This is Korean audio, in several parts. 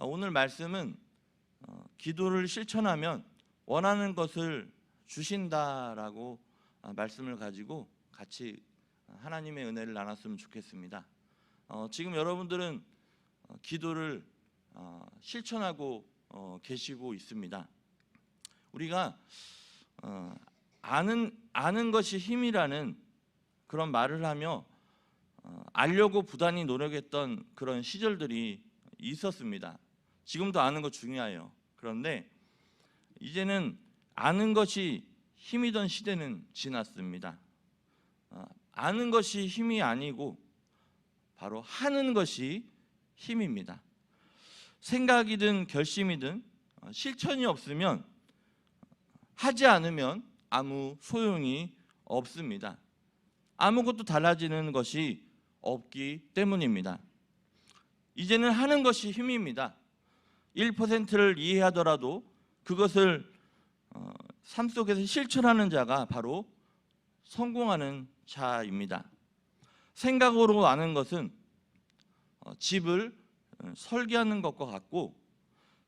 오늘 말씀은 기도를 실천하면 원하는 것을 주신다라고 말씀을 가지고 같이 하나님의 은혜를 나눴으면 좋겠습니다. 지금 여러분들은 기도를 실천하고 계시고 있습니다. 우리가 아는 것이 힘이라는 그런 말을 하며 알려고 부단히 노력했던 그런 시절들이 있었습니다. 지금도 아는 거 중요해요. 그런데 이제는 아는 것이 힘이던 시대는 지났습니다. 아는 것이 힘이 아니고 바로 하는 것이 힘입니다. 생각이든 결심이든 실천이 없으면, 하지 않으면 아무 소용이 없습니다. 아무것도 달라지는 것이 없기 때문입니다. 이제는 하는 것이 힘입니다. 1%를 이해하더라도 그것을 삶 속에서 실천하는 자가 바로 성공하는 자입니다. 생각으로 아는 것은 집을 설계하는 것과 같고,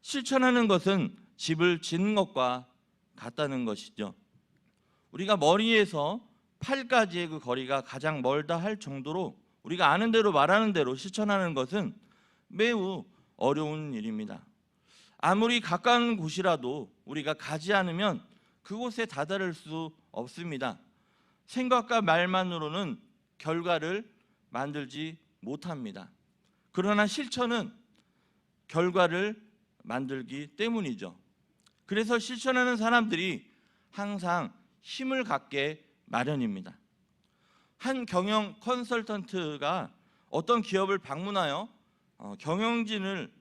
실천하는 것은 집을 짓는 것과 같다는 것이죠. 우리가 머리에서 팔까지의 그 거리가 가장 멀다 할 정도로 우리가 아는 대로 말하는 대로 실천하는 것은 매우 어려운 일입니다. 아무리 가까운 곳이라도 우리가 가지 않으면 그곳에 다다를 수 없습니다. 생각과 말만으로는 결과를 만들지 못합니다. 그러나 실천은 결과를 만들기 때문이죠. 그래서 실천하는 사람들이 항상 힘을 갖게 마련입니다. 한 경영 컨설턴트가 어떤 기업을 방문하여 경영진을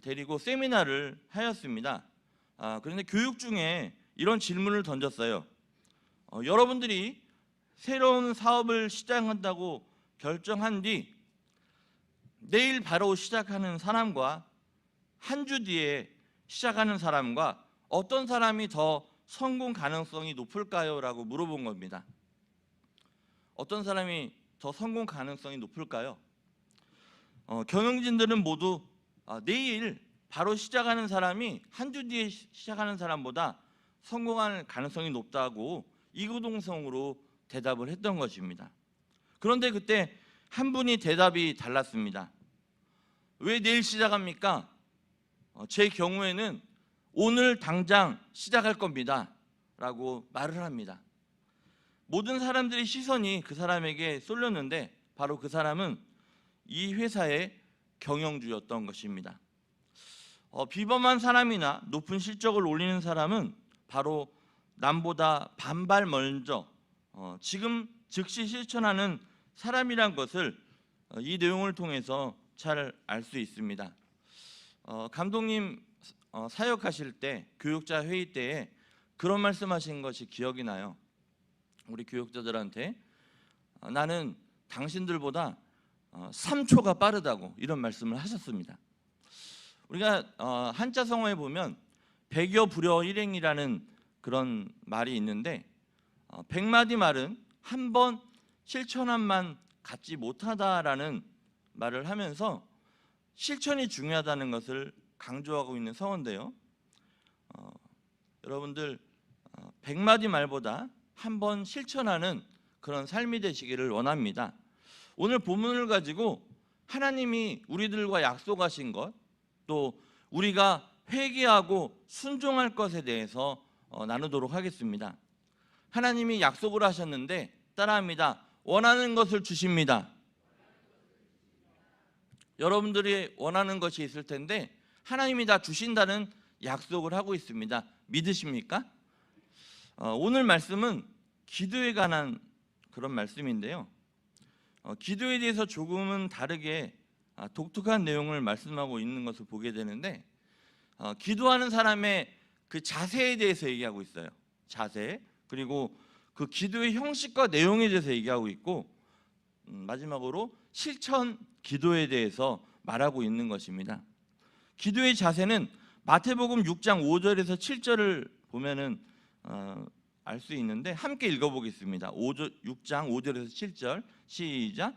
데리고 세미나를 하였습니다. 그런데 교육 중에 이런 질문을 던졌어요. 여러분들이 새로운 사업을 시작한다고 결정한 뒤 내일 바로 시작하는 사람과 한 주 뒤에 시작하는 사람과 어떤 사람이 더 성공 가능성이 높을까요? 라고 물어본 겁니다. 어떤 사람이 더 성공 가능성이 높을까요? 경영진들은 모두 내일 바로 시작하는 사람이 한 주 뒤에 시작하는 사람보다 성공할 가능성이 높다고 이구동성으로 대답을 했던 것입니다. 그런데 그때 한 분이 대답이 달랐습니다. 왜 내일 시작합니까? 제 경우에는 오늘 당장 시작할 겁니다 라고 말을 합니다. 모든 사람들의 시선이 그 사람에게 쏠렸는데 바로 그 사람은 이 회사의 경영주였던 것입니다. 비범한 사람이나 높은 실적을 올리는 사람은 바로 남보다 반발 먼저 지금 즉시 실천하는 사람이란 것을 이 내용을 통해서 잘 알 수 있습니다. 감독님 사역하실 때 교육자 회의 때에 그런 말씀하신 것이 기억이 나요. 우리 교육자들한테 나는 당신들보다 3초가 빠르다고 이런 말씀을 하셨습니다. 우리가 한자 성어에 보면 백여 불여 일행이라는 그런 말이 있는데 100마디 말은 한 번 실천함만 갖지 못하다라는 말을 하면서 실천이 중요하다는 것을 강조하고 있는 성어인데요. 여러분들 100마디 말보다 한 번 실천하는 그런 삶이 되시기를 원합니다. 오늘 본문을 가지고 하나님이 우리들과 약속하신 것, 또 우리가 회개하고 순종할 것에 대해서 나누도록 하겠습니다. 하나님이 약속을 하셨는데 따라합니다. 원하는 것을 주십니다. 여러분들이 원하는 것이 있을 텐데 하나님이 다 주신다는 약속을 하고 있습니다. 믿으십니까? 오늘 말씀은 기도에 관한 그런 말씀인데요. 기도에 대해서 조금은 다르게 독특한 내용을 말씀하고 있는 것을 보게 되는데 기도하는 사람의 그 자세에 대해서 얘기하고 있어요. 자세, 그리고 그 기도의 형식과 내용에 대해서 얘기하고 있고 마지막으로 실천 기도에 대해서 말하고 있는 것입니다. 기도의 자세는 마태복음 6장 5절에서 7절을 보면은 알 수 있는데 함께 읽어보겠습니다. 6장 5절에서 7절 시작.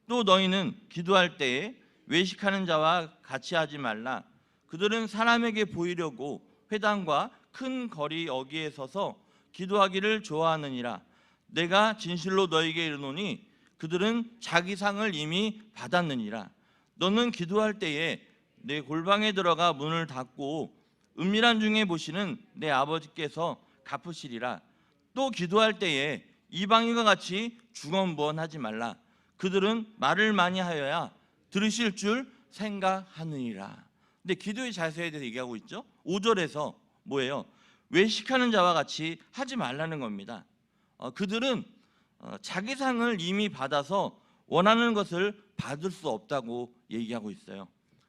또 너희는 기도할 때에 외식하는 자와 같이 하지 말라. 그들은 사람에게 보이려고 회당과 큰 거리 어귀에 서서 기도하기를 좋아하느니라. 내가 진실로 너에게 이르노니 그들은 자기 상을 이미 받았느니라. 너는 기도할 때에 내 골방에 들어가 문을 닫고 은밀한 중에 보시는 내 아버지께서 갚으시리라. 또 기도할 때에 이방인과 같이 중언부언하지 말라. 그들은 말을 많이 하여야 들으실 줄 생각하느니라. 근데 기도의 자세에 대해서 얘기하고 있죠. 5절에서 뭐예요? 외식하는 자와 같이 하지 말라는 겁니다. 그들은 자기 상을 이미 받아서 원하는 것을 받을 수 없다고 얘기하고 있어요.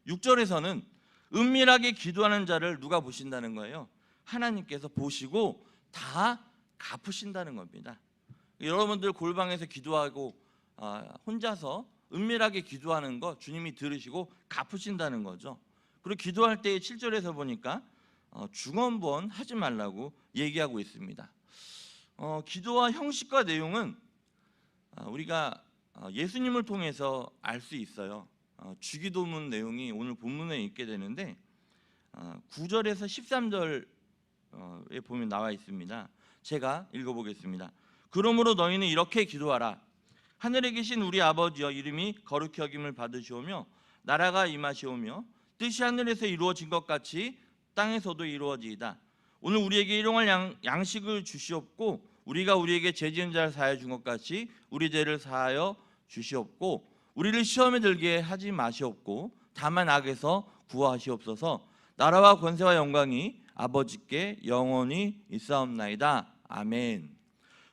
6절에서는 은밀하게 기도하는 자를 누가 보신다는 거예요? 하나님께서 보시고 다 갚으신다는 겁니다. 여러분들 골방에서 기도하고 혼자서 은밀하게 기도하는 거 주님이 들으시고 갚으신다는 거죠. 그리고 기도할 때 7절에서 보니까 중언부언 하지 말라고 얘기하고 있습니다. 기도와 형식과 내용은 우리가 예수님을 통해서 알 수 있어요. 주기도문 내용이 오늘 본문에 있게 되는데 9절에서 13절에 보면 나와 있습니다. 제가 읽어보겠습니다. 그러므로 너희는 이렇게 기도하라. 하늘에 계신 우리 아버지여, 이름이 거룩히 여김을 받으시오며 나라가 임하시오며 뜻이 하늘에서 이루어진 것 같이 땅에서도 이루어지이다. 오늘 우리에게 일용할 양식을 주시옵고 우리가 우리에게 죄 지은 자를 사하여 준 것 같이 우리 죄를 사하여 주시옵고 우리를 시험에 들게 하지 마시옵고 다만 악에서 구하시옵소서. 나라와 권세와 영광이 아버지께 영원히 있사옵나이다. 아멘.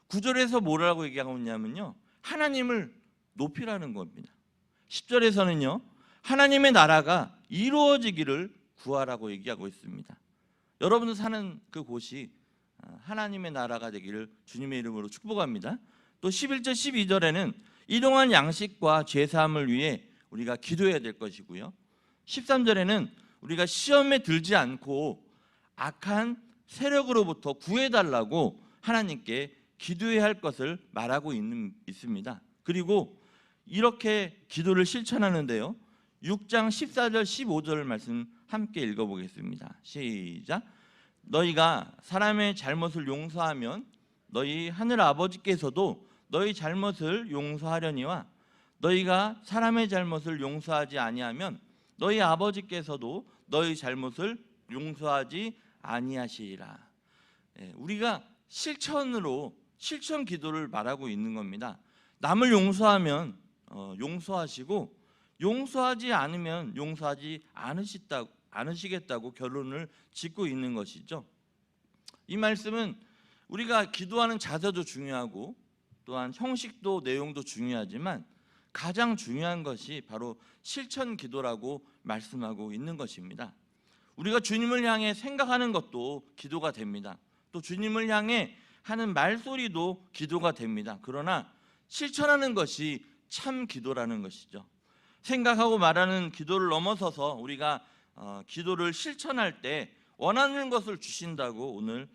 9절에서 뭐라고 얘기하고 있냐면요, 하나님을 높이라는 겁니다. 10절에서는요, 하나님의 나라가 이루어지기를 구하라고 얘기하고 있습니다. 여러분들 사는 그 곳이 하나님의 나라가 되기를 주님의 이름으로 축복합니다. 또 11절 12절에는 일용할 양식과 죄사함을 위해 우리가 기도해야 될 것이고요, 13절에는 우리가 시험에 들지 않고 악한 세력으로부터 구해달라고 하나님께 기도해야 할 것을 말하고 있습니다. 그리고 이렇게 기도를 실천하는데요, 6장 14절 15절 말씀 함께 읽어보겠습니다. 시작. 너희가 사람의 잘못을 용서하면 너희 하늘 아버지께서도 너희 잘못을 용서하려니와 너희가 사람의 잘못을 용서하지 아니하면 너희 아버지께서도 너희 잘못을 용서하지 아니하시리라. 우리가 실천 기도를 말하고 있는 겁니다. 남을 용서하면 용서하시고 용서하지 않으면 용서하지 않으시겠다고 결론을 짓고 있는 것이죠. 이 말씀은 우리가 기도하는 자세도 중요하고 또한 형식도 내용도 중요하지만 가장 중요한 것이 바로 실천 기도라고 말씀하고 있는 것입니다. 우리가 주님을 향해 생각하는 것도 기도가 됩니다. 또 주님을 향해 하는 말소리도 기도가 됩니다. 그러나 실천하는 것이 참 기도라는 것이죠. 생각하고 말하는 기도를 넘어서서 우리가 기도를 실천할 때 원하는 것을 주신다고 오늘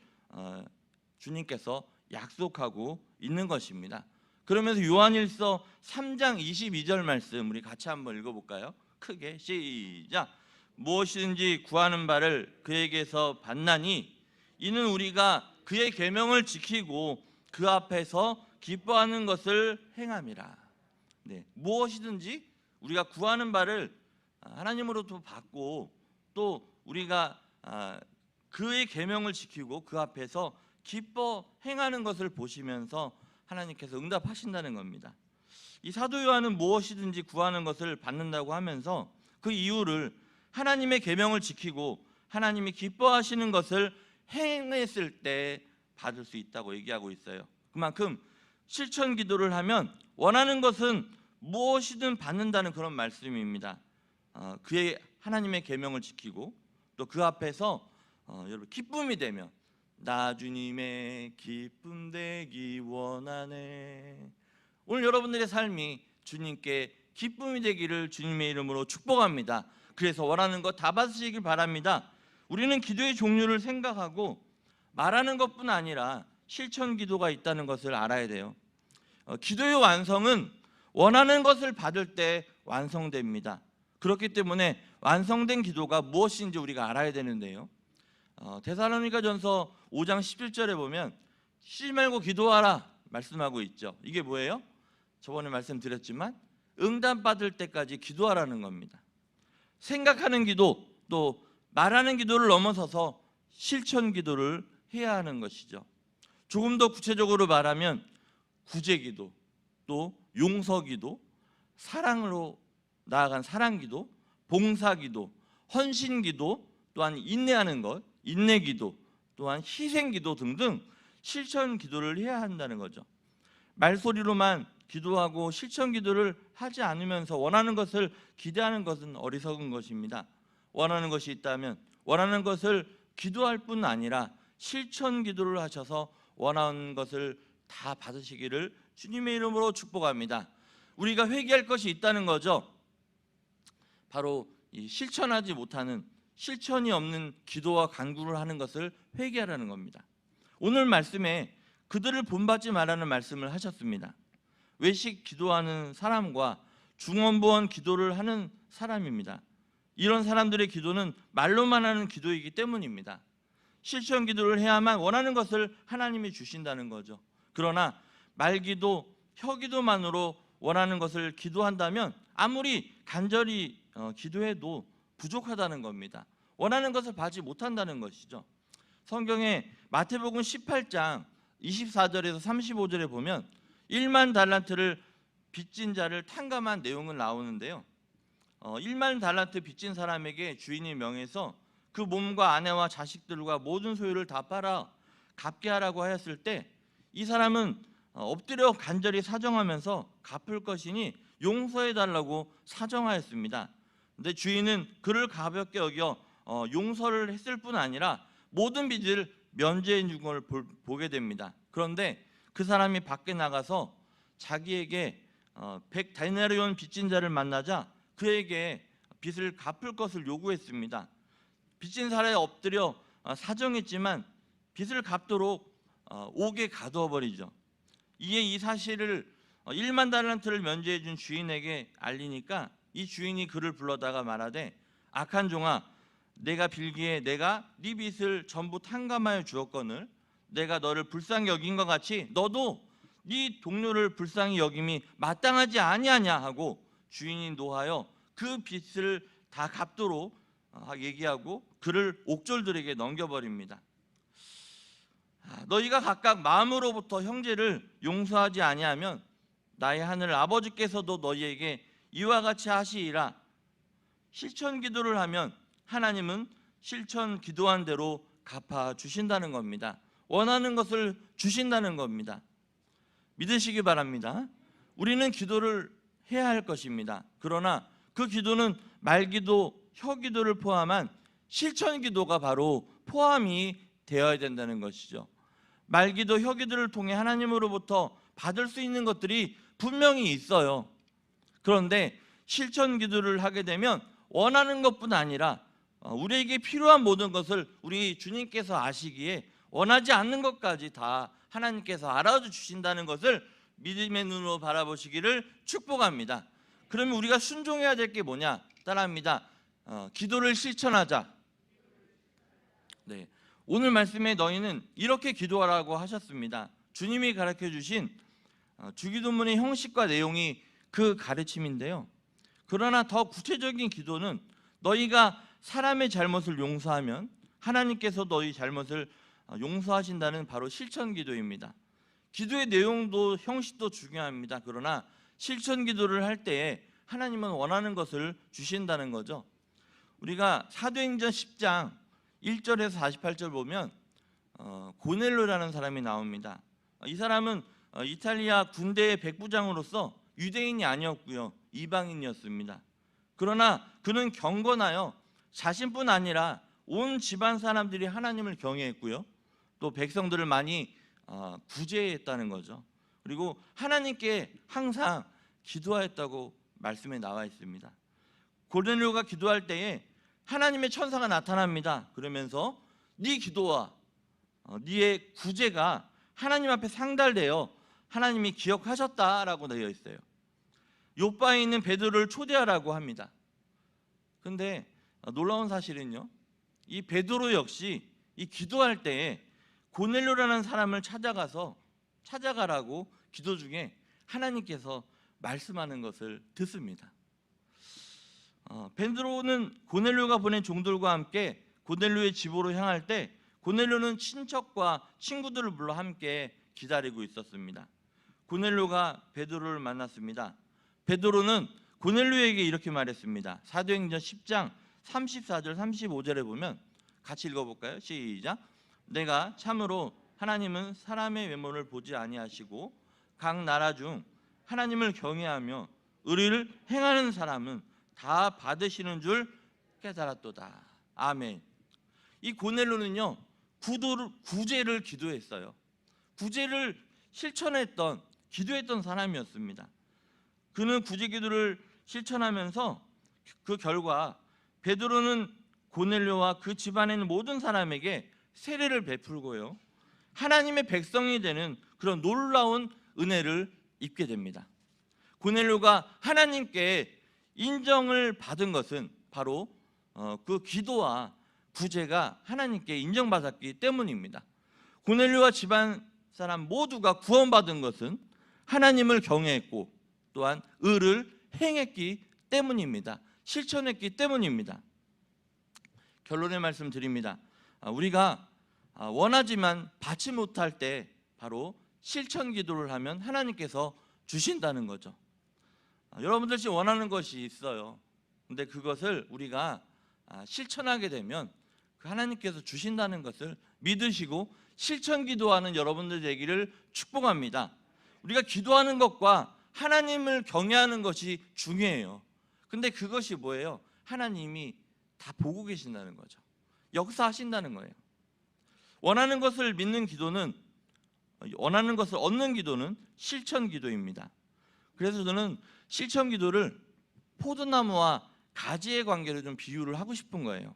주님께서 약속하고 있는 것입니다. 그러면서 요한일서 3장 22절 말씀 우리 같이 한번 읽어볼까요? 크게 시작. 무엇이든지 구하는 바를 그에게서 받나니 이는 우리가 그의 계명을 지키고 그 앞에서 기뻐하는 것을 행함이라. 무엇이든지 우리가 구하는 바를 하나님으로부터 받고 또 우리가 그의 계명을 지키고 그 앞에서 기뻐 행하는 것을 보시면서 하나님께서 응답하신다는 겁니다. 이 사도 요한은 무엇이든지 구하는 것을 받는다고 하면서 그 이유를 하나님의 계명을 지키고 하나님이 기뻐하시는 것을 행했을 때 받을 수 있다고 얘기하고 있어요. 그만큼 실천 기도를 하면 원하는 것은 무엇이든 받는다는 그런 말씀입니다. 그의 하나님의 계명을 지키고 또 그 앞에서 여러분 기쁨이 되면 나 주님의 기쁨 되기 원하네. 오늘 여러분들의 삶이 주님께 기쁨이 되기를 주님의 이름으로 축복합니다. 그래서 원하는 것 다 받으시길 바랍니다. 우리는 기도의 종류를 생각하고 말하는 것뿐 아니라 실천 기도가 있다는 것을 알아야 돼요. 기도의 완성은 원하는 것을 받을 때 완성됩니다. 그렇기 때문에 완성된 기도가 무엇인지 우리가 알아야 되는데요. 데살로니가전서 5장 17절에 보면 쉬지 말고 기도하라 말씀하고 있죠. 이게 뭐예요? 저번에 말씀드렸지만 응답받을 때까지 기도하라는 겁니다. 생각하는 기도 또 말하는 기도를 넘어서서 실천 기도를 해야 하는 것이죠. 조금 더 구체적으로 말하면 구제 기도, 또 용서 기도, 사랑으로 나아간 사랑 기도, 봉사 기도, 헌신 기도, 또한 인내하는 것, 인내 기도, 또한 희생 기도 등등 실천 기도를 해야 한다는 거죠. 말소리로만 기도하고 실천 기도를 하지 않으면서 원하는 것을 기대하는 것은 어리석은 것입니다. 원하는 것이 있다면 원하는 것을 기도할 뿐 아니라 실천 기도를 하셔서 원하는 것을 다 받으시기를 주님의 이름으로 축복합니다. 우리가 회개할 것이 있다는 거죠. 바로 이 실천하지 못하는, 실천이 없는 기도와 간구를 하는 것을 회개하라는 겁니다. 오늘 말씀에 그들을 본받지 말라는 말씀을 하셨습니다. 외식 기도하는 사람과 중언부언 기도를 하는 사람입니다. 이런 사람들의 기도는 말로만 하는 기도이기 때문입니다. 실천 기도를 해야만 원하는 것을 하나님이 주신다는 거죠. 그러나 말기도, 혀기도만으로 원하는 것을 기도한다면 아무리 간절히 기도해도 부족하다는 겁니다. 원하는 것을 받지 못한다는 것이죠. 성경에 마태복음 18장 24절에서 35절에 보면 1만 달란트를 빚진 자를 탕감한 내용은 나오는데요. 1만 달란트 빚진 사람에게 주인이 명해서 그 몸과 아내와 자식들과 모든 소유를 다 팔아 갚게 하라고 하였을 때 이 사람은 엎드려 간절히 사정하면서 갚을 것이니 용서해달라고 사정하였습니다. 근데 주인은 그를 가볍게 여겨 용서를 했을 뿐 아니라 모든 빚을 면제해 준 걸 보게 됩니다. 그런데 그 사람이 밖에 나가서 자기에게 100데나리온 빚진 자를 만나자 그에게 빚을 갚을 것을 요구했습니다. 빚진 사람에 엎드려 사정했지만 빚을 갚도록 옥에 가두어 버리죠. 이에 이 사실을 1만 달란트를 면제해 준 주인에게 알리니까 이 주인이 그를 불러다가 말하되 악한 종아, 내가 빌기에 내가 네 빚을 전부 탕감하여 주었거늘 내가 너를 불쌍히 여긴 것 같이 너도 네 동료를 불쌍히 여김이 마땅하지 아니하냐 하고 주인이 노하여 그 빚을 다 갚도록 얘기하고 그를 옥졸들에게 넘겨버립니다. 너희가 각각 마음으로부터 형제를 용서하지 아니하면 나의 하늘 아버지께서도 너희에게 이와 같이 하시리라. 실천 기도를 하면 하나님은 실천 기도한 대로 갚아 주신다는 겁니다. 원하는 것을 주신다는 겁니다. 믿으시기 바랍니다. 우리는 기도를 해야 할 것입니다. 그러나 그 기도는 말기도, 혀기도를 포함한 실천 기도가 바로 포함이 되어야 된다는 것이죠. 말기도, 혀기도를 통해 하나님으로부터 받을 수 있는 것들이 분명히 있어요. 그런데 실천 기도를 하게 되면 원하는 것뿐 아니라 우리에게 필요한 모든 것을 우리 주님께서 아시기에 원하지 않는 것까지 다 하나님께서 알아주신다는 것을 믿음의 눈으로 바라보시기를 축복합니다. 그러면 우리가 순종해야 될 게 뭐냐? 따라합니다. 기도를 실천하자. 네. 오늘 말씀에 너희는 이렇게 기도하라고 하셨습니다. 주님이 가르쳐 주신 주기도문의 형식과 내용이 그 가르침인데요. 그러나 더 구체적인 기도는 너희가 사람의 잘못을 용서하면 하나님께서 너희 잘못을 용서하신다는 바로 실천 기도입니다. 기도의 내용도 형식도 중요합니다. 그러나 실천 기도를 할 때에 하나님은 원하는 것을 주신다는 거죠. 우리가 사도행전 10장 1절에서 48절 보면 고넬료라는 사람이 나옵니다. 이 사람은 이탈리아 군대의 백부장으로서 유대인이 아니었고요, 이방인이었습니다. 그러나 그는 경건하여 자신뿐 아니라 온 집안 사람들이 하나님을 경외했고요, 또 백성들을 많이 구제했다는 거죠. 그리고 하나님께 항상 기도하였다고 말씀에 나와 있습니다. 고넬료가 기도할 때에 하나님의 천사가 나타납니다. 그러면서 네 기도와 네의 구제가 하나님 앞에 상달되어 하나님이 기억하셨다라고 되어 있어요. 요바에 있는 베드로를 초대하라고 합니다. 근데 놀라운 사실은요, 이 베드로 역시 이 기도할 때에 고넬료라는 사람을 찾아가라고 기도 중에 하나님께서 말씀하는 것을 듣습니다. 베드로는 고넬료가 보낸 종들과 함께 고넬료의 집으로 향할 때 고넬료는 친척과 친구들을 불러 함께 기다리고 있었습니다. 고넬료가 베드로를 만났습니다. 베드로는 고넬료에게 이렇게 말했습니다. 사도행전 10장 34절 35절에 보면 같이 읽어볼까요? 시작. 내가 참으로 하나님은 사람의 외모를 보지 아니하시고 각 나라 중 하나님을 경외하며 의를 행하는 사람은 다 받으시는 줄 깨달았도다. 아멘. 이 고넬료는요, 구제를 기도했어요. 구제를 실천했던, 기도했던 사람이었습니다. 그는 구제 기도를 실천하면서 그 결과 베드로는 고넬료와 그 집안에 있는 모든 사람에게 세례를 베풀고요, 하나님의 백성이 되는 그런 놀라운 은혜를 입게 됩니다. 고넬료가 하나님께 인정을 받은 것은 바로 그 기도와 구제가 하나님께 인정받았기 때문입니다. 고넬료와 집안 사람 모두가 구원받은 것은 하나님을 경외했고 또한 의를 행했기 때문입니다. 실천했기 때문입니다. 결론의 말씀 드립니다. 우리가 원하지만 받지 못할 때 바로 실천 기도를 하면 하나님께서 주신다는 거죠. 여러분들 지금 원하는 것이 있어요. 근데 그것을 우리가 실천하게 되면 그 하나님께서 주신다는 것을 믿으시고 실천 기도하는 여러분들 되기를 축복합니다. 우리가 기도하는 것과 하나님을 경외하는 것이 중요해요. 근데 그것이 뭐예요? 하나님이 다 보고 계신다는 거죠. 역사하신다는 거예요. 원하는 것을 믿는 기도는, 원하는 것을 얻는 기도는 실천 기도입니다. 그래서 저는 실천 기도를 포도나무와 가지의 관계로 좀 비유를 하고 싶은 거예요.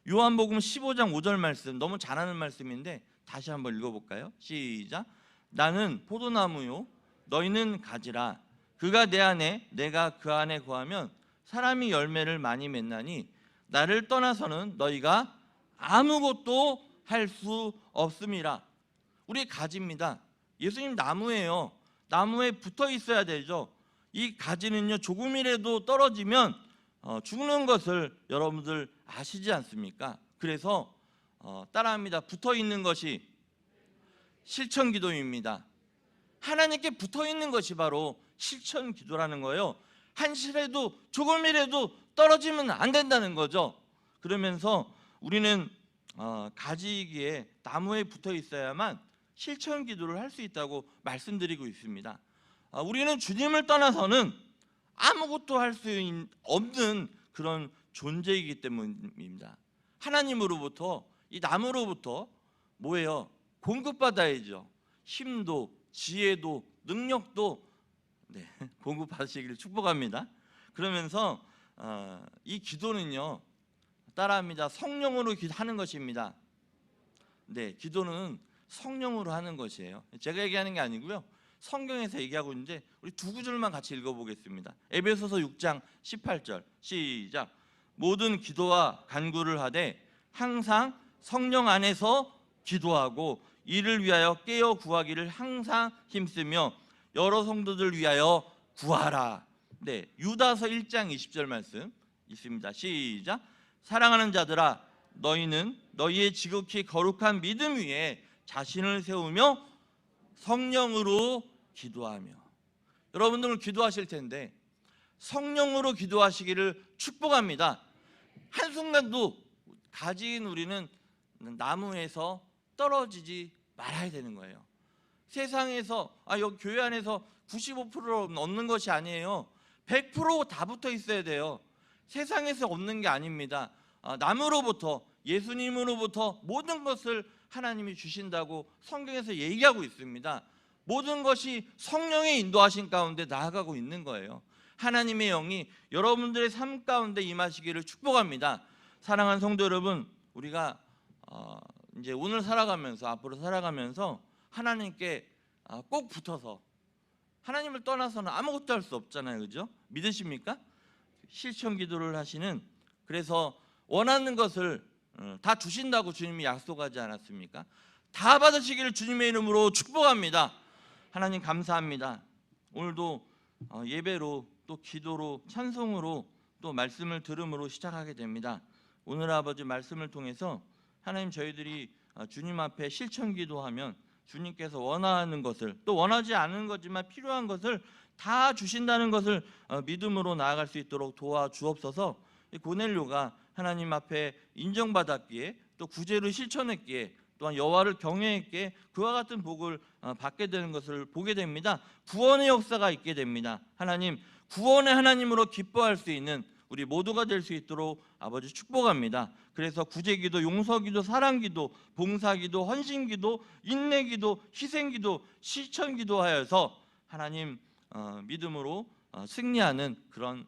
요한복음 15장 5절 말씀, 너무 잘 아는 말씀인데 다시 한번 읽어볼까요? 시작. 나는 포도나무요 너희는 가지라. 그가 내 안에 내가 그 안에 거하면 사람이 열매를 많이 맺나니 나를 떠나서는 너희가 아무것도 할 수 없음이라. 우리 가지입니다. 예수님 나무예요. 나무에 붙어 있어야 되죠. 이 가지는요, 조금이라도 떨어지면 죽는 것을 여러분들 아시지 않습니까? 그래서 따라합니다. 붙어 있는 것이 실천 기도입니다. 하나님께 붙어 있는 것이 바로 실천 기도라는 거예요. 한시라도 조금이라도 떨어지면 안 된다는 거죠. 그러면서 우리는 가지이기에 나무에 붙어 있어야만 실천 기도를 할 수 있다고 말씀드리고 있습니다. 우리는 주님을 떠나서는 아무것도 할 수 없는 그런 존재이기 때문입니다. 하나님으로부터, 이 나무로부터 뭐예요? 공급받아야죠. 힘도 지혜도 능력도 공급받으시기를 축복합니다. 그러면서 이 기도는요, 따라합니다. 성령으로 하는 것입니다. 기도는 성령으로 하는 것이에요. 제가 얘기하는 게 아니고요, 성경에서 얘기하고 있는데 우리 두 구절만 같이 읽어보겠습니다. 에베소서 6장 18절 시작. 모든 기도와 간구를 하되 항상 성령 안에서 기도하고 이를 위하여 깨어 구하기를 항상 힘쓰며 여러 성도들 위하여 구하라. 유다서 1장 20절 말씀 있습니다. 시작. 사랑하는 자들아, 너희는 너희의 지극히 거룩한 믿음 위에 자신을 세우며 성령으로 기도하며. 여러분들은 기도하실 텐데 성령으로 기도하시기를 축복합니다. 한순간도 가지인 우리는 나무에서 떨어지지 말아야 되는 거예요. 세상에서 여기 교회 안에서 95% 얻는 것이 아니에요. 100% 붙어 있어야 돼요. 세상에서 얻는 게 아닙니다. 나무로부터, 예수님으로부터 모든 것을 하나님이 주신다고 성경에서 얘기하고 있습니다. 모든 것이 성령의 인도하신 가운데 나아가고 있는 거예요. 하나님의 영이 여러분들의 삶 가운데 임하시기를 축복합니다. 사랑하는 성도 여러분, 우리가 이제 오늘 살아가면서, 앞으로 살아가면서 하나님께 꼭 붙어서, 하나님을 떠나서는 아무것도 할 수 없잖아요. 그죠? 믿으십니까? 실천 기도를 하시는, 그래서 원하는 것을 다 주신다고 주님이 약속하지 않았습니까? 다 받으시기를 주님의 이름으로 축복합니다. 하나님 감사합니다. 오늘도 예배로 또 기도로 찬송으로 또 말씀을 들음으로 시작하게 됩니다. 오늘 아버지 말씀을 통해서 하나님 저희들이 주님 앞에 실천 기도하면 주님께서 원하는 것을 또 원하지 않은 거지만 필요한 것을 다 주신다는 것을 믿음으로 나아갈 수 있도록 도와주옵소서. 고넬료가 하나님 앞에 인정받았기에 또 구제를 실천했기에 또한 여호와를 경외했기에 그와 같은 복을 받게 되는 것을 보게 됩니다. 구원의 역사가 있게 됩니다. 하나님 구원의 하나님으로 기뻐할 수 있는 우리 모두가 될 수 있도록 아버지 축복합니다. 그래서 구제기도, 용서기도, 사랑기도, 봉사기도, 헌신기도, 인내기도, 희생기도, 실천기도 하여서 하나님 믿음으로 승리하는 그런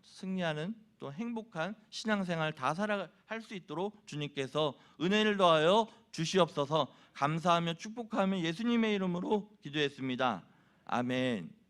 승리하는 또 행복한 신앙생활 다 살아갈 수 있도록 주님께서 은혜를 더하여 주시옵소서. 감사하며 축복하며 예수님의 이름으로 기도했습니다. 아멘.